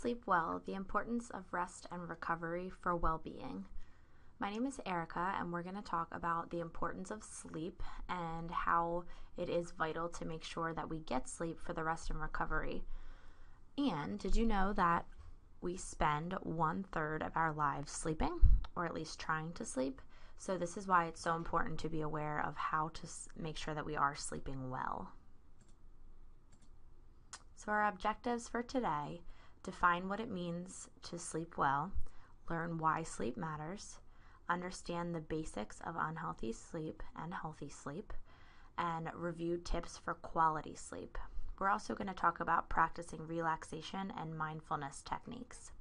Sleep Well, the importance of rest and recovery for well-being. My name is Erica, and we're going to talk about the importance of sleep and how it is vital to make sure that we get sleep for the rest and recovery. And did you know that we spend 1/3 of our lives sleeping, or at least trying to sleep? So this is why it's so important to be aware of how to make sure that we are sleeping well. So our objectives for today: define what it means to sleep well, learn why sleep matters, understand the basics of unhealthy sleep and healthy sleep, and review tips for quality sleep. We're also going to talk about practicing relaxation and mindfulness techniques.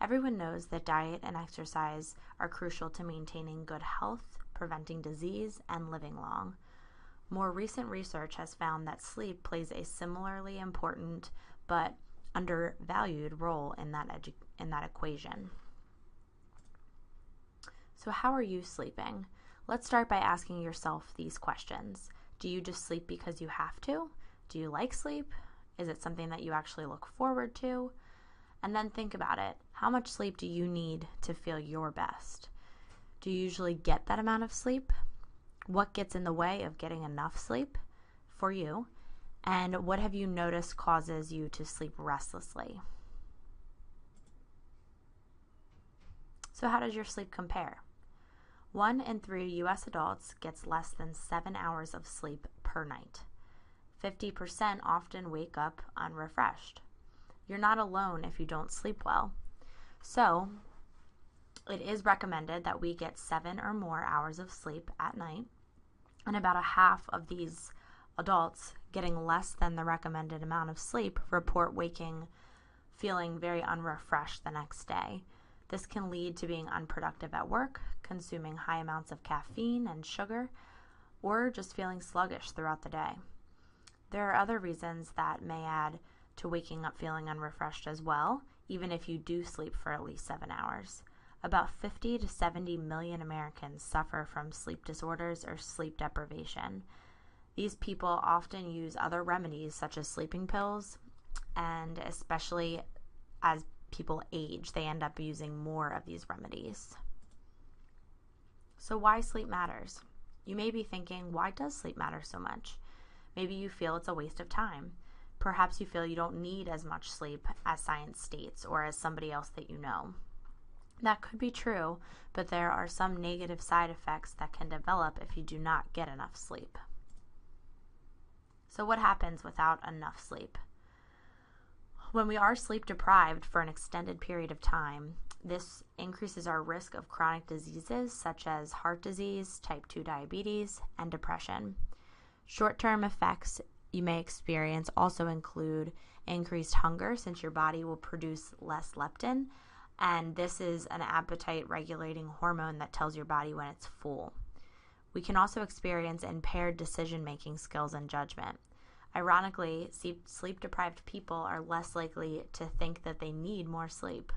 Everyone knows that diet and exercise are crucial to maintaining good health, preventing disease, and living long. More recent research has found that sleep plays a similarly important but undervalued role in that equation. So how are you sleeping? Let's start by asking yourself these questions. Do you just sleep because you have to? Do you like sleep? Is it something that you actually look forward to? And then think about it. How much sleep do you need to feel your best? Do you usually get that amount of sleep? What gets in the way of getting enough sleep for you? And what have you noticed causes you to sleep restlessly? So how does your sleep compare? 1 in 3 U.S. adults gets less than 7 hours of sleep per night. 50% often wake up unrefreshed. You're not alone if you don't sleep well. So it is recommended that we get 7 or more hours of sleep at night. And about a half of these adults getting less than the recommended amount of sleep report feeling very unrefreshed the next day. This can lead to being unproductive at work, consuming high amounts of caffeine and sugar, or just feeling sluggish throughout the day. There are other reasons that may add to waking up feeling unrefreshed as well, even if you do sleep for at least 7 hours. About 50 to 70 million Americans suffer from sleep disorders or sleep deprivation. These people often use other remedies such as sleeping pills, and especially as people age, they end up using more of these remedies. So why sleep matters? You may be thinking, why does sleep matter so much? Maybe you feel it's a waste of time. Perhaps you feel you don't need as much sleep as science states or as somebody else that you know. That could be true, but there are some negative side effects that can develop if you do not get enough sleep. So what happens without enough sleep? When we are sleep deprived for an extended period of time, this increases our risk of chronic diseases such as heart disease, type 2 diabetes, and depression. Short-term effects you may experience also include increased hunger, since your body will produce less leptin, and this is an appetite regulating hormone that tells your body when it's full. We can also experience impaired decision-making skills and judgment. Ironically, sleep-deprived people are less likely to think that they need more sleep.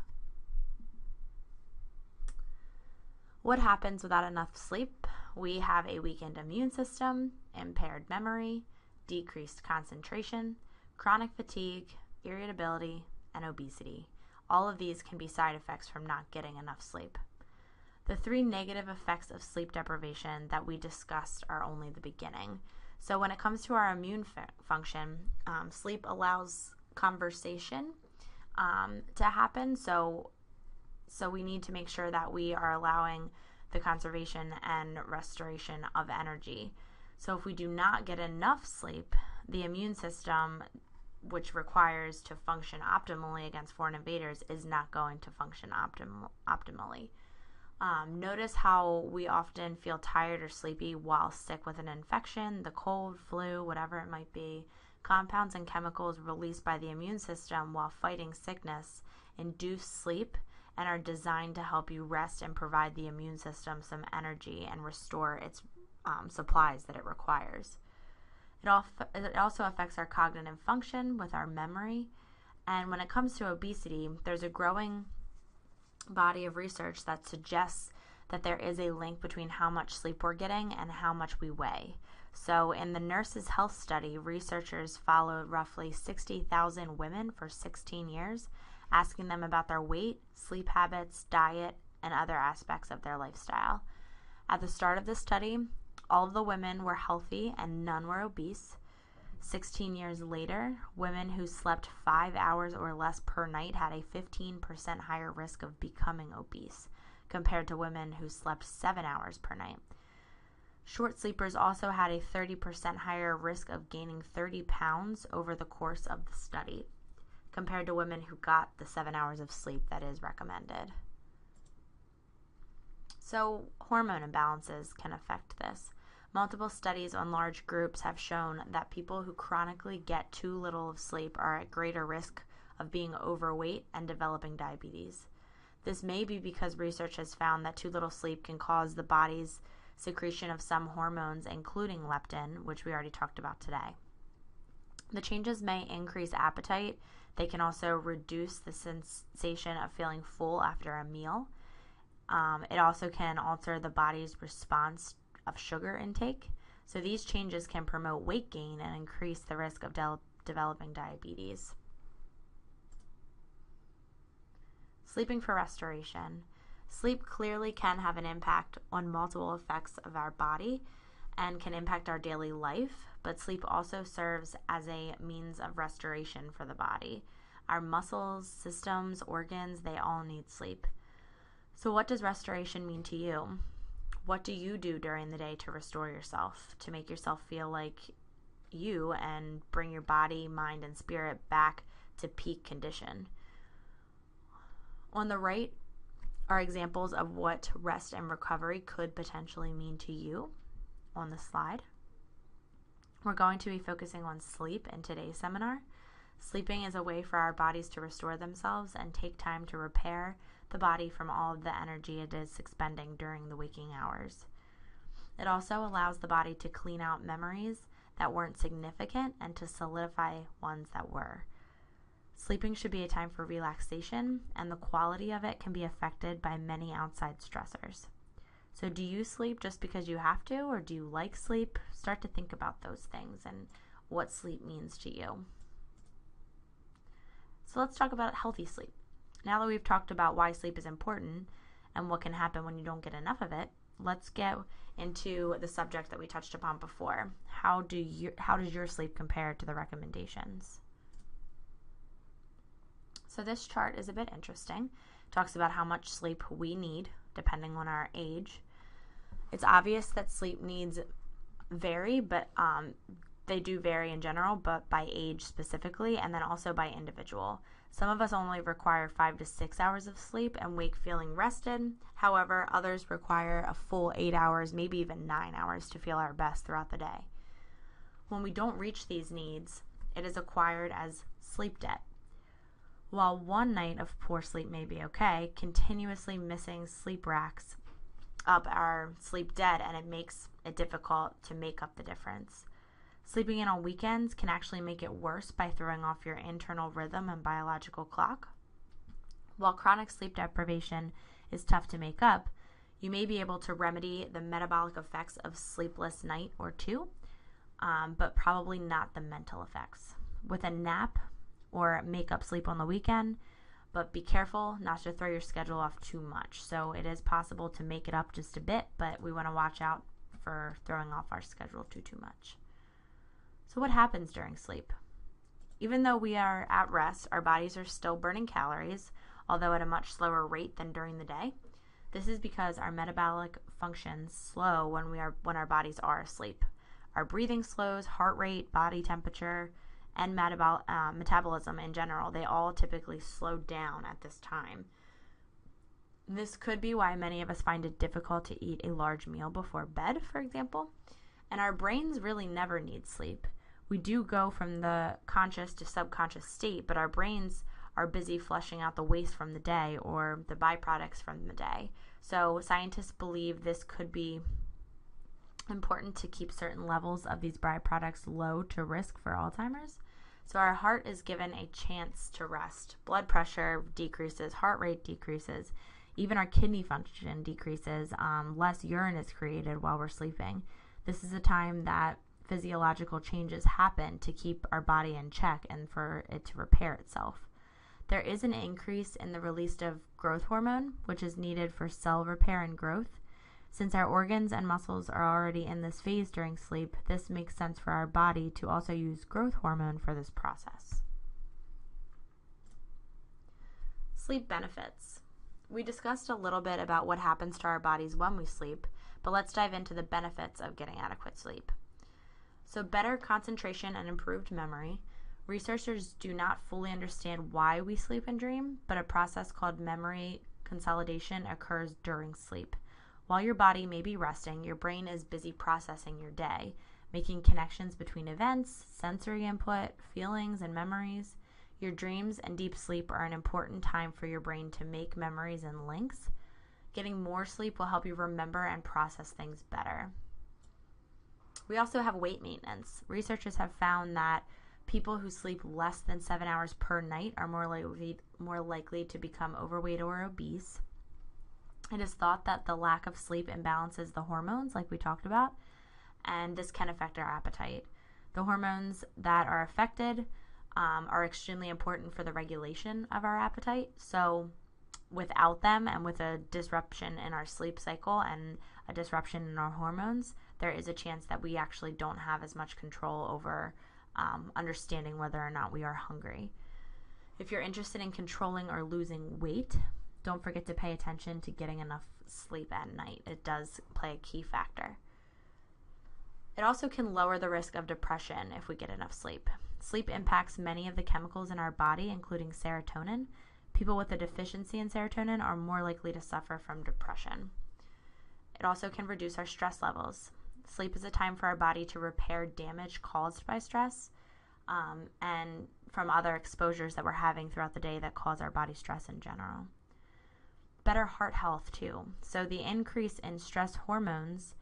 What happens without enough sleep? We have a weakened immune system, impaired memory, decreased concentration, chronic fatigue, irritability, and obesity. All of these can be side effects from not getting enough sleep. The 3 negative effects of sleep deprivation that we discussed are only the beginning. So when it comes to our immune function, sleep allows conversation to happen. So we need to make sure that we are allowing the conservation and restoration of energy. So if we do not get enough sleep, the immune system, which requires to function optimally against foreign invaders, is not going to function optimally. Notice how we often feel tired or sleepy while sick with an infection, the cold, flu, whatever it might be. Compounds and chemicals released by the immune system while fighting sickness induce sleep and are designed to help you rest and provide the immune system some energy and restore its supplies that it requires. It also affects our cognitive function with our memory. And when it comes to obesity, there's a growing body of research that suggests that there is a link between how much sleep we're getting and how much we weigh. So in the Nurses' Health Study, researchers followed roughly 60,000 women for 16 years asking them about their weight, sleep habits, diet, and other aspects of their lifestyle. At the start of the study, all of the women were healthy and none were obese. 16 years later, women who slept 5 hours or less per night had a 15% higher risk of becoming obese compared to women who slept 7 hours per night. Short sleepers also had a 30% higher risk of gaining 30 pounds over the course of the study compared to women who got the 7 hours of sleep that is recommended. So, hormone imbalances can affect this. Multiple studies on large groups have shown that people who chronically get too little of sleep are at greater risk of being overweight and developing diabetes. This may be because research has found that too little sleep can cause the body's secretion of some hormones, including leptin, which we already talked about today. The changes may increase appetite. They can also reduce the sensation of feeling full after a meal. It also can alter the body's response of sugar intake. So these changes can promote weight gain and increase the risk of developing diabetes. Sleeping for restoration. Sleep clearly can have an impact on multiple effects of our body and can impact our daily life, but sleep also serves as a means of restoration for the body. Our muscles, systems, organs, they all need sleep. So what does restoration mean to you? What do you do during the day to restore yourself, to make yourself feel like you and bring your body, mind, and spirit back to peak condition? On the right are examples of what rest and recovery could potentially mean to you on the slide. We're going to be focusing on sleep in today's seminar. Sleeping is a way for our bodies to restore themselves and take time to repair the body from all of the energy it is expending during the waking hours. It also allows the body to clean out memories that weren't significant and to solidify ones that were. Sleeping should be a time for relaxation, and the quality of it can be affected by many outside stressors. So do you sleep just because you have to, or do you like sleep? Start to think about those things and what sleep means to you. So let's talk about healthy sleep. Now that we've talked about why sleep is important and what can happen when you don't get enough of it, let's get into the subject that we touched upon before. How does your sleep compare to the recommendations? So this chart is a bit interesting. It talks about how much sleep we need depending on our age. It's obvious that sleep needs vary, but they do vary in general, but by age specifically, and then also by individual. Some of us only require 5 to 6 hours of sleep and wake feeling rested. However, others require a full 8 hours, maybe even 9 hours to feel our best throughout the day. When we don't reach these needs, it is acquired as sleep debt. While one night of poor sleep may be okay, continuously missing sleep racks up our sleep debt, and it makes it difficult to make up the difference. Sleeping in on weekends can actually make it worse by throwing off your internal rhythm and biological clock. While chronic sleep deprivation is tough to make up, you may be able to remedy the metabolic effects of sleepless night or two, but probably not the mental effects. With a nap or make up sleep on the weekend, but be careful not to throw your schedule off too much. So it is possible to make it up just a bit, but we want to watch out for throwing off our schedule too much. So what happens during sleep? Even though we are at rest, our bodies are still burning calories, although at a much slower rate than during the day. This is because our metabolic functions slow when our bodies are asleep. Our breathing slows, heart rate, body temperature, and metabolism in general, they all typically slow down at this time. This could be why many of us find it difficult to eat a large meal before bed, for example. And our brains really never need sleep. We do go from the conscious to subconscious state, but our brains are busy flushing out the waste from the day or the byproducts from the day. So scientists believe this could be important to keep certain levels of these byproducts low to risk for Alzheimer's. So our heart is given a chance to rest. Blood pressure decreases, heart rate decreases, even our kidney function decreases, less urine is created while we're sleeping. This is a time that physiological changes happen to keep our body in check and for it to repair itself. there is an increase in the release of growth hormone, which is needed for cell repair and growth. Since our organs and muscles are already in this phase during sleep, this makes sense for our body to also use growth hormone for this process. Sleep benefits. We discussed a little bit about what happens to our bodies when we sleep, but let's dive into the benefits of getting adequate sleep. So, better concentration and improved memory. Researchers do not fully understand why we sleep and dream, but a process called memory consolidation occurs during sleep. While your body may be resting, your brain is busy processing your day, making connections between events, sensory input, feelings, and memories. Your dreams and deep sleep are an important time for your brain to make memories and links. Getting more sleep will help you remember and process things better. We also have weight maintenance. Researchers have found that people who sleep less than 7 hours per night are more likely to become overweight or obese. It is thought that the lack of sleep imbalances the hormones, like we talked about, and this can affect our appetite. The hormones that are affected are extremely important for the regulation of our appetite. So without them and with a disruption in our sleep cycle and a disruption in our hormones, there is a chance that we actually don't have as much control over understanding whether or not we are hungry. If you're interested in controlling or losing weight, don't forget to pay attention to getting enough sleep at night. It does play a key factor. It also can lower the risk of depression if we get enough sleep. Sleep impacts many of the chemicals in our body, including serotonin. People with a deficiency in serotonin are more likely to suffer from depression. It also can reduce our stress levels. Sleep is a time for our body to repair damage caused by stress and from other exposures that we're having throughout the day that cause our body stress in general. Better heart health too. So the increase in stress hormones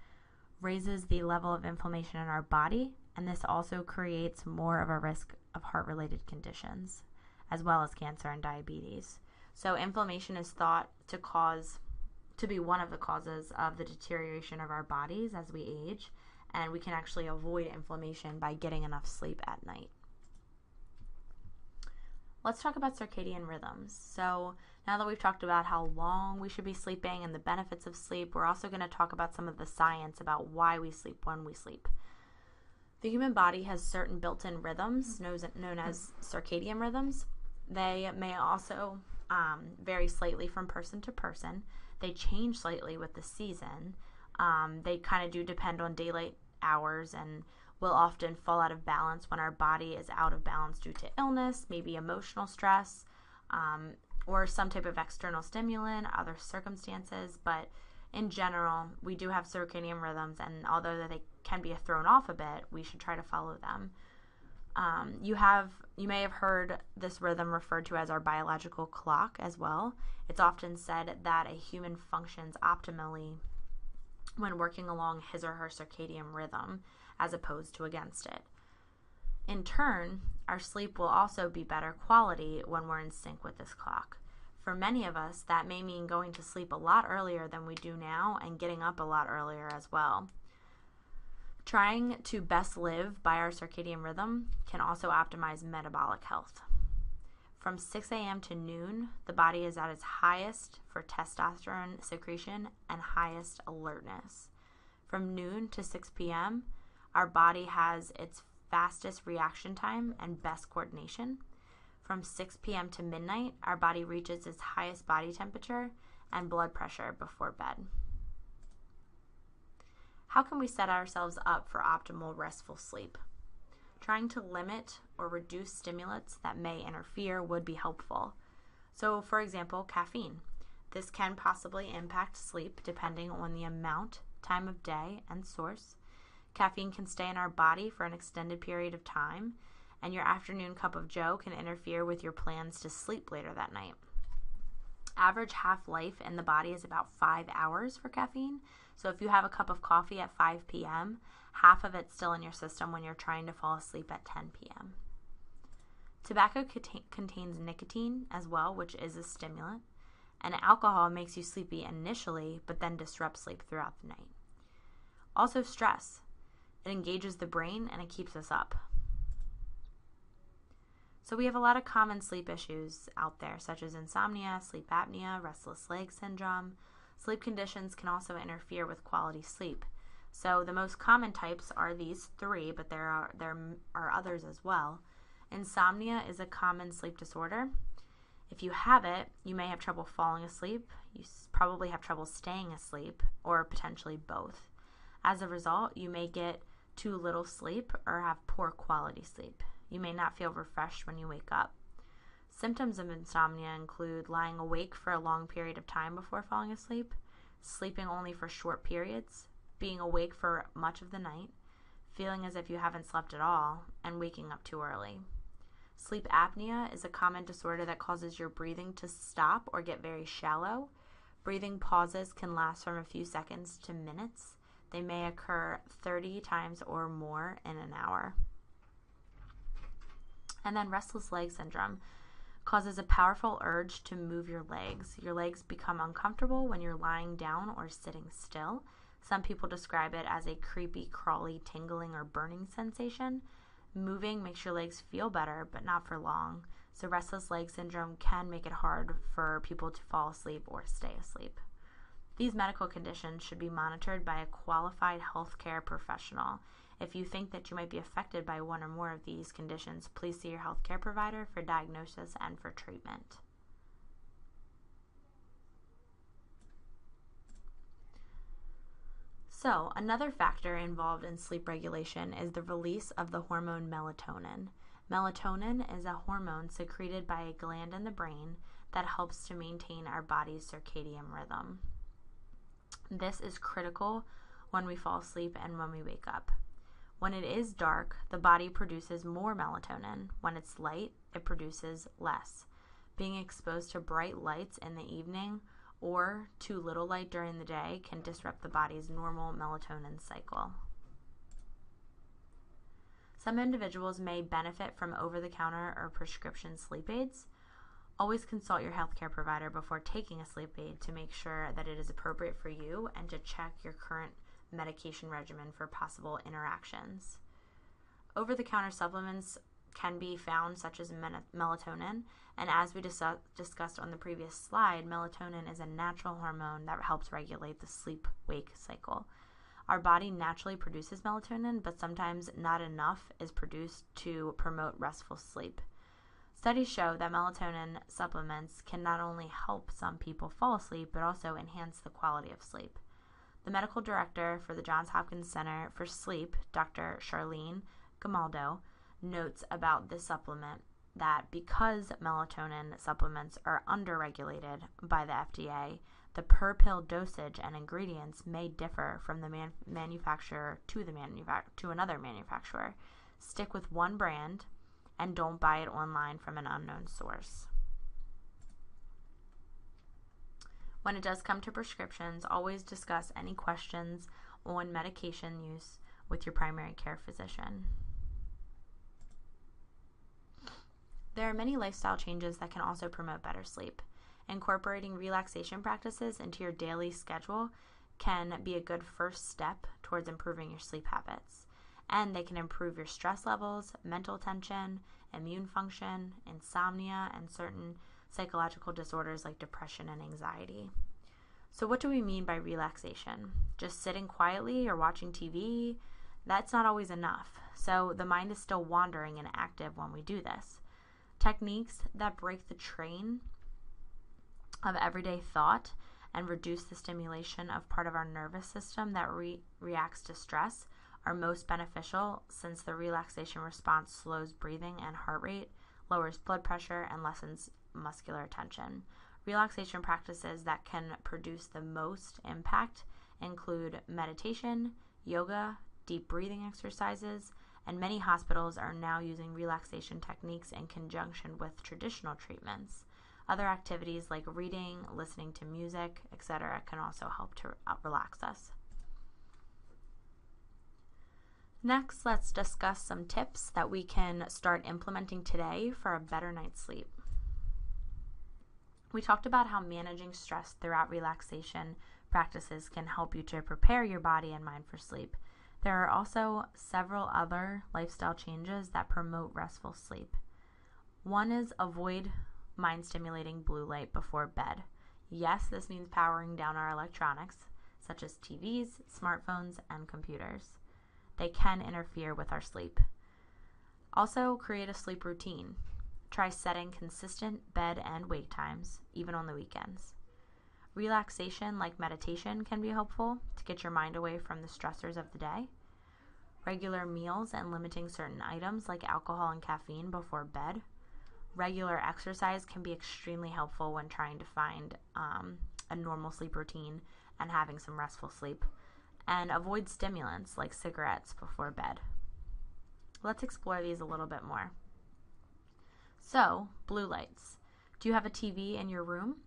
raises the level of inflammation in our body, and this also creates more of a risk of heart-related conditions, as well as cancer and diabetes. So inflammation is thought to be one of the causes of the deterioration of our bodies as we age, and we can actually avoid inflammation by getting enough sleep at night. Let's talk about circadian rhythms. So now that we've talked about how long we should be sleeping and the benefits of sleep, we're also going to talk about some of the science about why we sleep when we sleep. The human body has certain built-in rhythms known as circadian rhythms. They may also vary slightly from person to person. They change slightly with the season. They kind of do depend on daylight hours and will often fall out of balance when our body is out of balance due to illness, maybe emotional stress, or some type of external stimulant, other circumstances. But in general, we do have circadian rhythms, and although they can be thrown off a bit, we should try to follow them. You may have heard this rhythm referred to as our biological clock as well. It's often said that a human functions optimally when working along his or her circadian rhythm as opposed to against it. In turn, our sleep will also be better quality when we're in sync with this clock. For many of us, that may mean going to sleep a lot earlier than we do now and getting up a lot earlier as well. Trying to best live by our circadian rhythm can also optimize metabolic health. From 6 a.m. to noon, the body is at its highest for testosterone secretion and highest alertness. From noon to 6 p.m., our body has its fastest reaction time and best coordination. From 6 p.m. to midnight, our body reaches its highest body temperature and blood pressure before bed. How can we set ourselves up for optimal restful sleep? Trying to limit or reduce stimulants that may interfere would be helpful. So, for example, caffeine. This can possibly impact sleep depending on the amount, time of day, and source. Caffeine can stay in our body for an extended period of time, and your afternoon cup of joe can interfere with your plans to sleep later that night. Average half-life in the body is about 5 hours for caffeine. So if you have a cup of coffee at 5 p.m., half of it's still in your system when you're trying to fall asleep at 10 p.m. Tobacco contains nicotine as well, which is a stimulant, and alcohol makes you sleepy initially, but then disrupts sleep throughout the night. Also stress. It engages the brain and it keeps us up. So we have a lot of common sleep issues out there, such as insomnia, sleep apnea, restless leg syndrome. Sleep conditions can also interfere with quality sleep. So the most common types are these three, but there are others as well. Insomnia is a common sleep disorder. If you have it, you may have trouble falling asleep. You probably have trouble staying asleep, or potentially both. As a result, you may get too little sleep or have poor quality sleep. You may not feel refreshed when you wake up. Symptoms of insomnia include lying awake for a long period of time before falling asleep, sleeping only for short periods, being awake for much of the night, feeling as if you haven't slept at all, and waking up too early. Sleep apnea is a common disorder that causes your breathing to stop or get very shallow. Breathing pauses can last from a few seconds to minutes. They may occur 30 times or more in an hour. And then restless leg syndrome causes a powerful urge to move your legs. Your legs become uncomfortable when you're lying down or sitting still. Some people describe it as a creepy, crawly, tingling, or burning sensation. Moving makes your legs feel better, but not for long. So restless leg syndrome can make it hard for people to fall asleep or stay asleep. These medical conditions should be monitored by a qualified healthcare professional. If you think that you might be affected by one or more of these conditions, please see your healthcare provider for diagnosis and for treatment. So, another factor involved in sleep regulation is the release of the hormone melatonin. Melatonin is a hormone secreted by a gland in the brain that helps to maintain our body's circadian rhythm. This is critical when we fall asleep and when we wake up. When it is dark, the body produces more melatonin. When it's light, it produces less. Being exposed to bright lights in the evening or too little light during the day can disrupt the body's normal melatonin cycle. Some individuals may benefit from over-the-counter or prescription sleep aids. Always consult your healthcare provider before taking a sleep aid to make sure that it is appropriate for you and to check your current medication regimen for possible interactions. Over-the-counter supplements can be found, such as melatonin, and as we discussed on the previous slide, melatonin is a natural hormone that helps regulate the sleep-wake cycle. Our body naturally produces melatonin, but sometimes not enough is produced to promote restful sleep. Studies show that melatonin supplements can not only help some people fall asleep, but also enhance the quality of sleep. The medical director for the Johns Hopkins Center for Sleep, Dr. Charlene Gamaldo, notes about this supplement that because melatonin supplements are underregulated by the FDA, the per pill dosage and ingredients may differ from the manufacturer to another manufacturer. Stick with one brand and don't buy it online from an unknown source. When it does come to prescriptions, always discuss any questions on medication use with your primary care physician. There are many lifestyle changes that can also promote better sleep. Incorporating relaxation practices into your daily schedule can be a good first step towards improving your sleep habits. And they can improve your stress levels, mental tension, immune function, insomnia, and certain psychological disorders like depression and anxiety. So what do we mean by relaxation? Just sitting quietly or watching TV? That's not always enough. So the mind is still wandering and active when we do this. Techniques that break the train of everyday thought and reduce the stimulation of part of our nervous system that reacts to stress are most beneficial, since the relaxation response slows breathing and heart rate, lowers blood pressure, and lessens muscular tension. Relaxation practices that can produce the most impact include meditation, yoga, deep breathing exercises, and many hospitals are now using relaxation techniques in conjunction with traditional treatments. Other activities like reading, listening to music, etc. can also help to relax us. Next, let's discuss some tips that we can start implementing today for a better night's sleep. We talked about how managing stress throughout relaxation practices can help you to prepare your body and mind for sleep. There are also several other lifestyle changes that promote restful sleep. One is avoid mind-stimulating blue light before bed. Yes, this means powering down our electronics, such as TVs, smartphones, and computers. They can interfere with our sleep. Also, create a sleep routine. Try setting consistent bed and wake times, even on the weekends. Relaxation, like meditation, can be helpful to get your mind away from the stressors of the day. Regular meals and limiting certain items like alcohol and caffeine before bed. Regular exercise can be extremely helpful when trying to find a normal sleep routine and having some restful sleep. And avoid stimulants like cigarettes before bed. Let's explore these a little bit more. So, blue lights. Do you have a TV in your room?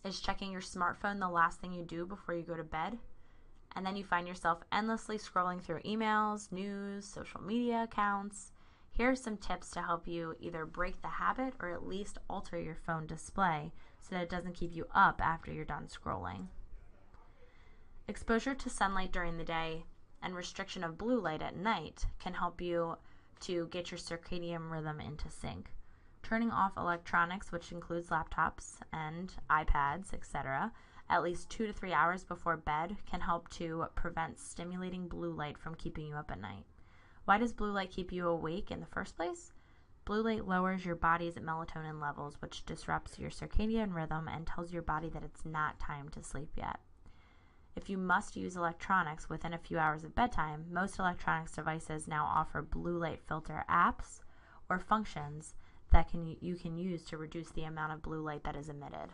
Is checking your smartphone the last thing you do before you go to bed? And then you find yourself endlessly scrolling through emails, news, social media accounts. Here are some tips to help you either break the habit or at least alter your phone display so that it doesn't keep you up after you're done scrolling. Exposure to sunlight during the day and restriction of blue light at night can help you to get your circadian rhythm into sync. Turning off electronics, which includes laptops and iPads, etc., at least 2 to 3 hours before bed can help to prevent stimulating blue light from keeping you up at night. Why does blue light keep you awake in the first place? Blue light lowers your body's melatonin levels, which disrupts your circadian rhythm and tells your body that it's not time to sleep yet. If you must use electronics within a few hours of bedtime, most electronics devices now offer blue light filter apps or functions that you can use to reduce the amount of blue light that is emitted.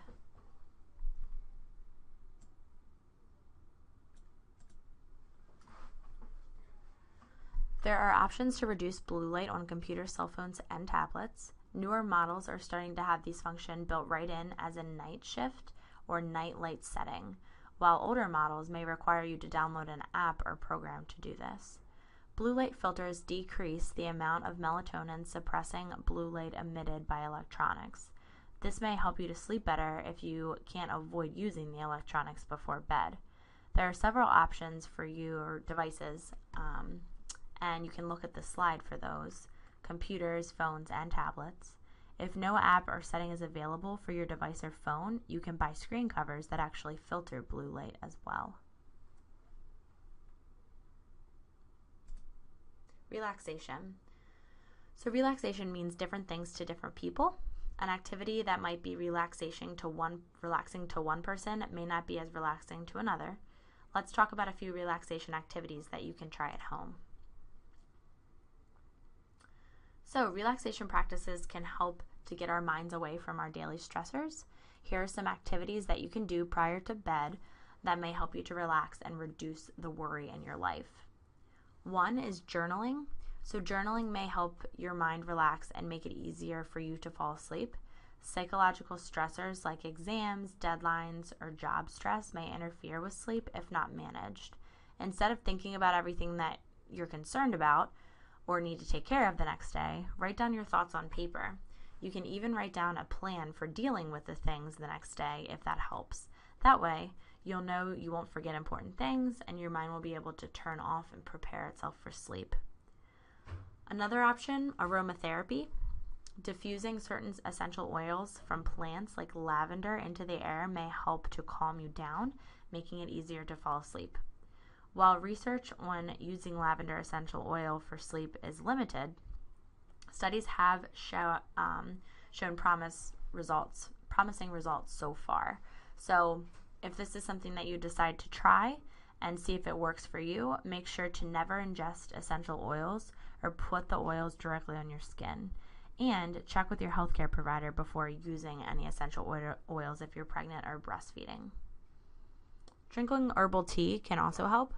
There are options to reduce blue light on computers, cell phones, and tablets. Newer models are starting to have these functions built right in as a night shift or night light setting, while older models may require you to download an app or program to do this. Blue light filters decrease the amount of melatonin suppressing blue light emitted by electronics. This may help you to sleep better if you can't avoid using the electronics before bed. There are several options for your devices, and you can look at the slide for those: computers, phones, and tablets. If no app or setting is available for your device or phone, you can buy screen covers that actually filter blue light as well. Relaxation. So relaxation means different things to different people. An activity that might be relaxing to one person may not be as relaxing to another. Let's talk about a few relaxation activities that you can try at home. So relaxation practices can help to get our minds away from our daily stressors. Here are some activities that you can do prior to bed that may help you to relax and reduce the worry in your life. One is journaling. So journaling may help your mind relax and make it easier for you to fall asleep. Psychological stressors like exams, deadlines, or job stress may interfere with sleep if not managed. Instead of thinking about everything that you're concerned about or need to take care of the next day, write down your thoughts on paper. You can even write down a plan for dealing with the things the next day if that helps. That way, you'll know you won't forget important things and your mind will be able to turn off and prepare itself for sleep. Another option, aromatherapy. Diffusing certain essential oils from plants like lavender into the air may help to calm you down, making it easier to fall asleep. While research on using lavender essential oil for sleep is limited, studies have shown promising results so far. So if this is something that you decide to try and see if it works for you, make sure to never ingest essential oils or put the oils directly on your skin. And check with your healthcare provider before using any essential oils if you're pregnant or breastfeeding. Drinking herbal tea can also help.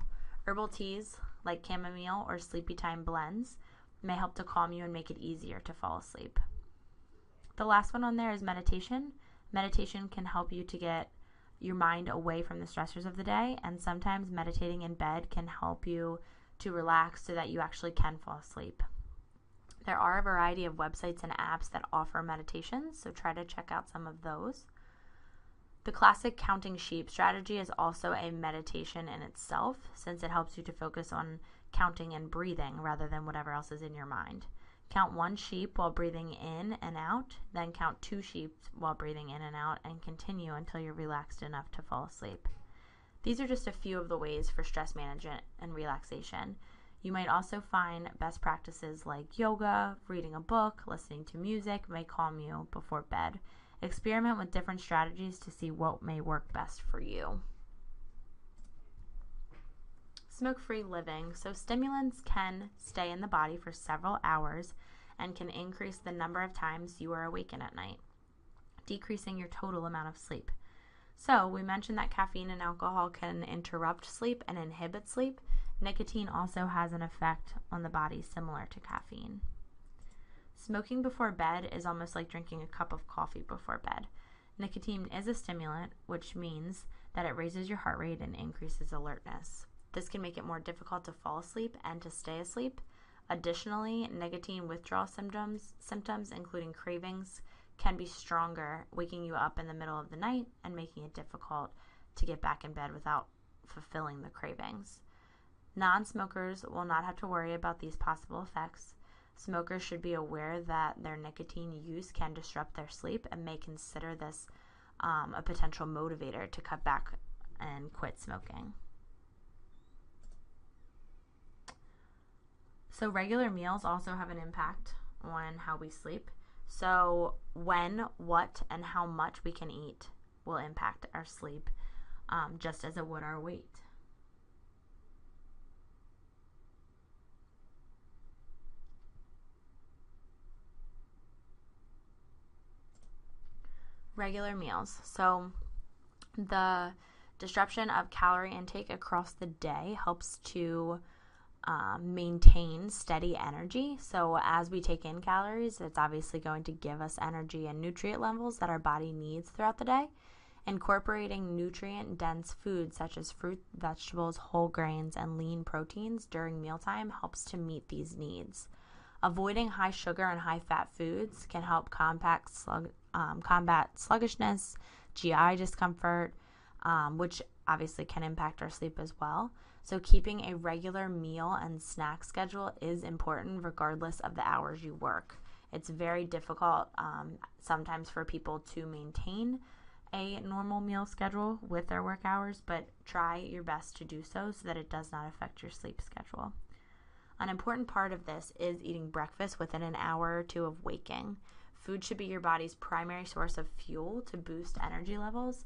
Herbal teas like chamomile or sleepy time blends may help to calm you and make it easier to fall asleep. The last one on there is meditation. Meditation can help you to get your mind away from the stressors of the day, and sometimes meditating in bed can help you to relax so that you actually can fall asleep. There are a variety of websites and apps that offer meditations, so try to check out some of those. The classic counting sheep strategy is also a meditation in itself, since it helps you to focus on counting and breathing rather than whatever else is in your mind. Count 1 sheep while breathing in and out, then count 2 sheep while breathing in and out, and continue until you're relaxed enough to fall asleep. These are just a few of the ways for stress management and relaxation. You might also find best practices like yoga, reading a book, listening to music may calm you before bed. Experiment with different strategies to see what may work best for you. Smoke-free living. So stimulants can stay in the body for several hours and can increase the number of times you are awakened at night, decreasing your total amount of sleep. So we mentioned that caffeine and alcohol can interrupt sleep and inhibit sleep. Nicotine also has an effect on the body similar to caffeine. Smoking before bed is almost like drinking a cup of coffee before bed. Nicotine is a stimulant, which means that it raises your heart rate and increases alertness. This can make it more difficult to fall asleep and to stay asleep. Additionally, nicotine withdrawal symptoms including cravings, can be stronger, waking you up in the middle of the night and making it difficult to get back in bed without fulfilling the cravings. Non-smokers will not have to worry about these possible effects. Smokers should be aware that their nicotine use can disrupt their sleep and may consider this a potential motivator to cut back and quit smoking. So regular meals also have an impact on how we sleep. So when, what, and how much we can eat will impact our sleep, just as it would our weight. Regular meals. So the disruption of calorie intake across the day helps to maintain steady energy. So as we take in calories, it's obviously going to give us energy and nutrient levels that our body needs throughout the day. Incorporating nutrient-dense foods such as fruit, vegetables, whole grains, and lean proteins during mealtime helps to meet these needs. Avoiding high sugar and high fat foods can help combat sluggishness, GI discomfort, which obviously can impact our sleep as well. So keeping a regular meal and snack schedule is important regardless of the hours you work. It's very difficult sometimes for people to maintain a normal meal schedule with their work hours, but try your best to do so that it does not affect your sleep schedule. An important part of this is eating breakfast within an hour or two of waking. Food should be your body's primary source of fuel to boost energy levels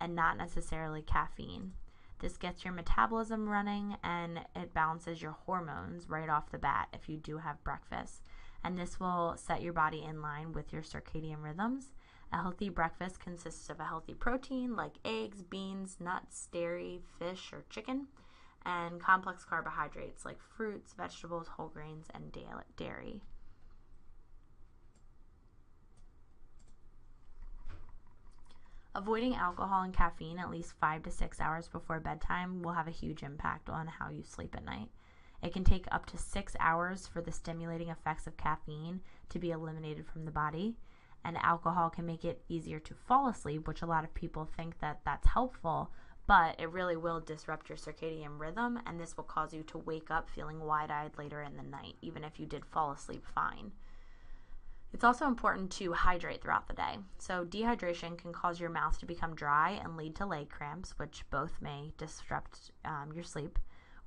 and not necessarily caffeine. This gets your metabolism running and it balances your hormones right off the bat if you do have breakfast. And this will set your body in line with your circadian rhythms. A healthy breakfast consists of a healthy protein like eggs, beans, nuts, dairy, fish, or chicken, and complex carbohydrates like fruits, vegetables, whole grains, and dairy. Avoiding alcohol and caffeine at least 5 to 6 hours before bedtime will have a huge impact on how you sleep at night. It can take up to 6 hours for the stimulating effects of caffeine to be eliminated from the body, and alcohol can make it easier to fall asleep, which a lot of people think that that's helpful, but it really will disrupt your circadian rhythm, and this will cause you to wake up feeling wide-eyed later in the night, even if you did fall asleep fine. It's also important to hydrate throughout the day. So dehydration can cause your mouth to become dry and lead to leg cramps, which both may disrupt your sleep.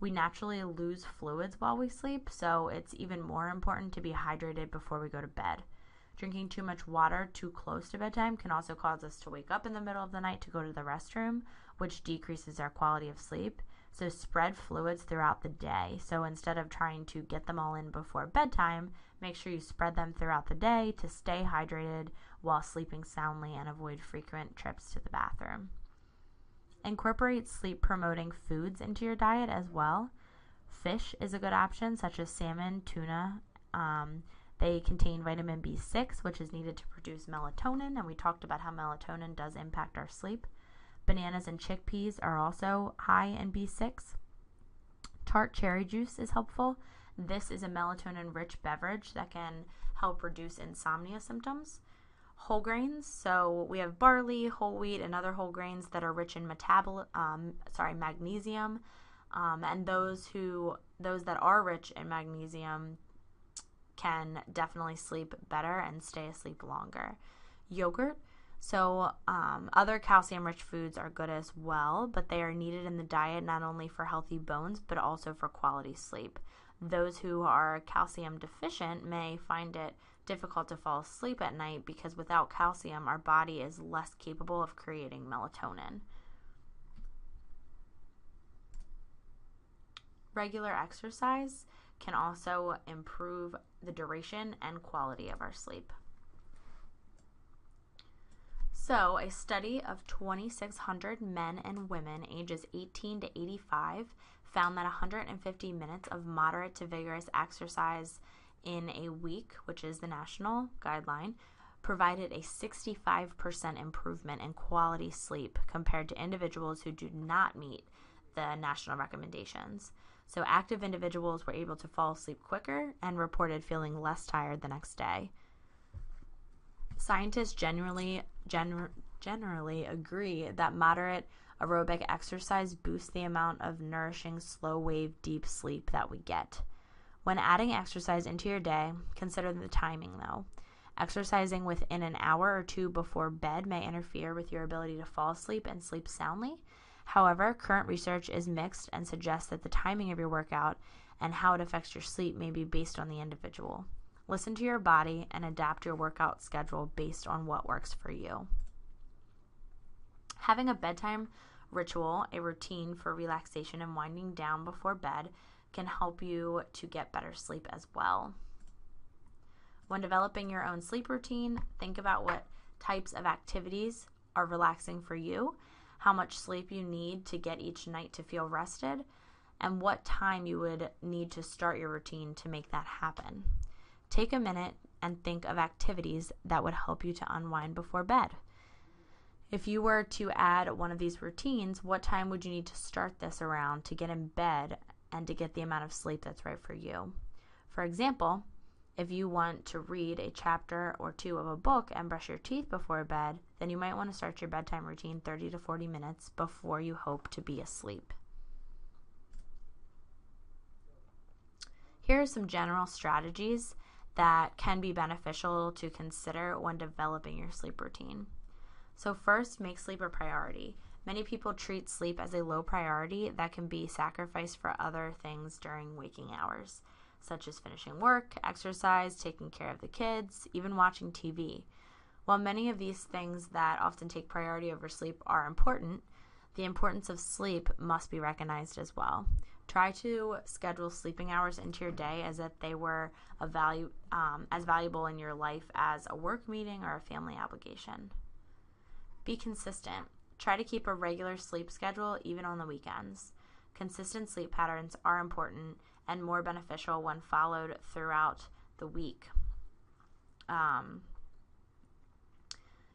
We naturally lose fluids while we sleep, so it's even more important to be hydrated before we go to bed. Drinking too much water too close to bedtime can also cause us to wake up in the middle of the night to go to the restroom, which decreases our quality of sleep. So spread fluids throughout the day. So instead of trying to get them all in before bedtime, make sure you spread them throughout the day to stay hydrated while sleeping soundly and avoid frequent trips to the bathroom. Incorporate sleep-promoting foods into your diet as well. Fish is a good option, such as salmon, tuna. They contain vitamin B6, which is needed to produce melatonin, and we talked about how melatonin does impact our sleep. Bananas and chickpeas are also high in B6. Tart cherry juice is helpful. This is a melatonin-rich beverage that can help reduce insomnia symptoms. Whole grains, so we have barley, whole wheat, and other whole grains that are rich in magnesium. And those that are rich in magnesium can definitely sleep better and stay asleep longer. Yogurt. So other calcium-rich foods are good as well, but they are needed in the diet not only for healthy bones, but also for quality sleep. Those who are calcium deficient may find it difficult to fall asleep at night because without calcium, our body is less capable of creating melatonin. Regular exercise can also improve the duration and quality of our sleep. So, a study of 2,600 men and women ages 18 to 85 found that 150 minutes of moderate to vigorous exercise in a week, which is the national guideline, provided a 65% improvement in quality sleep compared to individuals who do not meet the national recommendations. So active individuals were able to fall asleep quicker and reported feeling less tired the next day. Scientists generally agree that moderate aerobic exercise boosts the amount of nourishing, slow-wave, deep sleep that we get. When adding exercise into your day, consider the timing though. Exercising within an hour or two before bed may interfere with your ability to fall asleep and sleep soundly. However, current research is mixed and suggests that the timing of your workout and how it affects your sleep may be based on the individual. Listen to your body and adapt your workout schedule based on what works for you. Having a bedtime ritual, a routine for relaxation and winding down before bed, can help you to get better sleep as well. When developing your own sleep routine, think about what types of activities are relaxing for you, how much sleep you need to get each night to feel rested, and what time you would need to start your routine to make that happen. Take a minute and think of activities that would help you to unwind before bed. If you were to add one of these routines, what time would you need to start this around to get in bed and to get the amount of sleep that's right for you? For example, if you want to read a chapter or two of a book and brush your teeth before bed, then you might want to start your bedtime routine 30 to 40 minutes before you hope to be asleep. Here are some general strategies that can be beneficial to consider when developing your sleep routine. So first, make sleep a priority. Many people treat sleep as a low priority that can be sacrificed for other things during waking hours, such as finishing work, exercise, taking care of the kids, even watching TV. While many of these things that often take priority over sleep are important, the importance of sleep must be recognized as well. Try to schedule sleeping hours into your day as if they were as valuable in your life as a work meeting or a family obligation. Be consistent. Try to keep a regular sleep schedule even on the weekends. Consistent sleep patterns are important and more beneficial when followed throughout the week.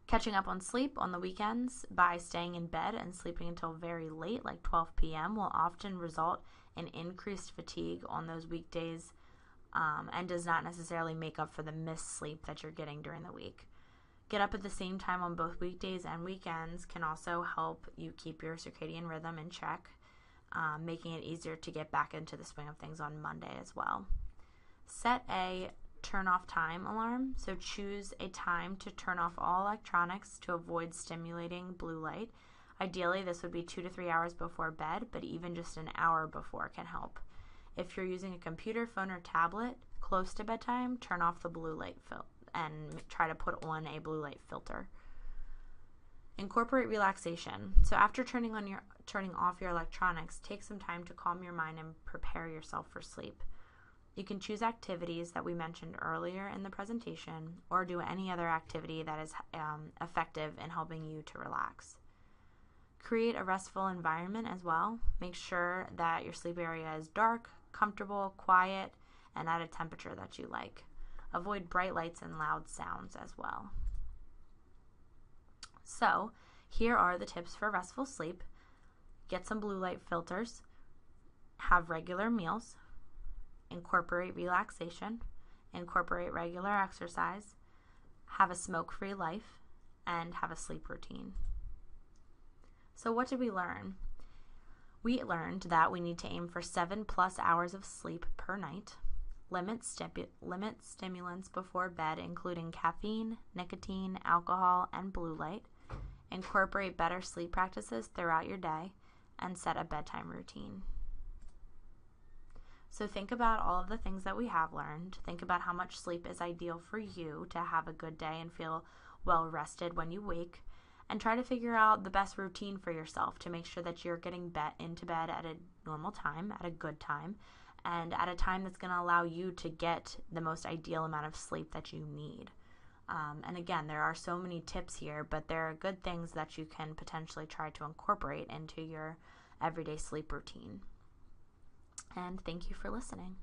Catching up on sleep on the weekends by staying in bed and sleeping until very late, like 12 p.m., will often result in increased fatigue on those weekdays and does not necessarily make up for the missed sleep that you're getting during the week. Get up at the same time on both weekdays and weekends can also help you keep your circadian rhythm in check, making it easier to get back into the swing of things on Monday as well. Set a turn off time alarm. So choose a time to turn off all electronics to avoid stimulating blue light. Ideally, this would be 2 to 3 hours before bed, but even just an hour before can help. If you're using a computer, phone, or tablet close to bedtime, turn off the blue light and try to put on a blue light filter. Incorporate relaxation. So after turning off your electronics, take some time to calm your mind and prepare yourself for sleep. You can choose activities that we mentioned earlier in the presentation or do any other activity that is effective in helping you to relax. Create a restful environment as well. Make sure that your sleep area is dark, comfortable, quiet, and at a temperature that you like. Avoid bright lights and loud sounds as well. So, here are the tips for restful sleep. Get some blue light filters. Have regular meals. Incorporate relaxation. Incorporate regular exercise. Have a smoke-free life. And have a sleep routine. So what did we learn? We learned that we need to aim for 7+ hours of sleep per night. Limit stimulants before bed, including caffeine, nicotine, alcohol, and blue light. Incorporate better sleep practices throughout your day, and set a bedtime routine. So think about all of the things that we have learned. Think about how much sleep is ideal for you to have a good day and feel well rested when you wake. And try to figure out the best routine for yourself to make sure that you're getting into bed at a normal time, at a good time, and at a time that's going to allow you to get the most ideal amount of sleep that you need. And again, there are so many tips here, but there are good things that you can potentially try to incorporate into your everyday sleep routine. And thank you for listening.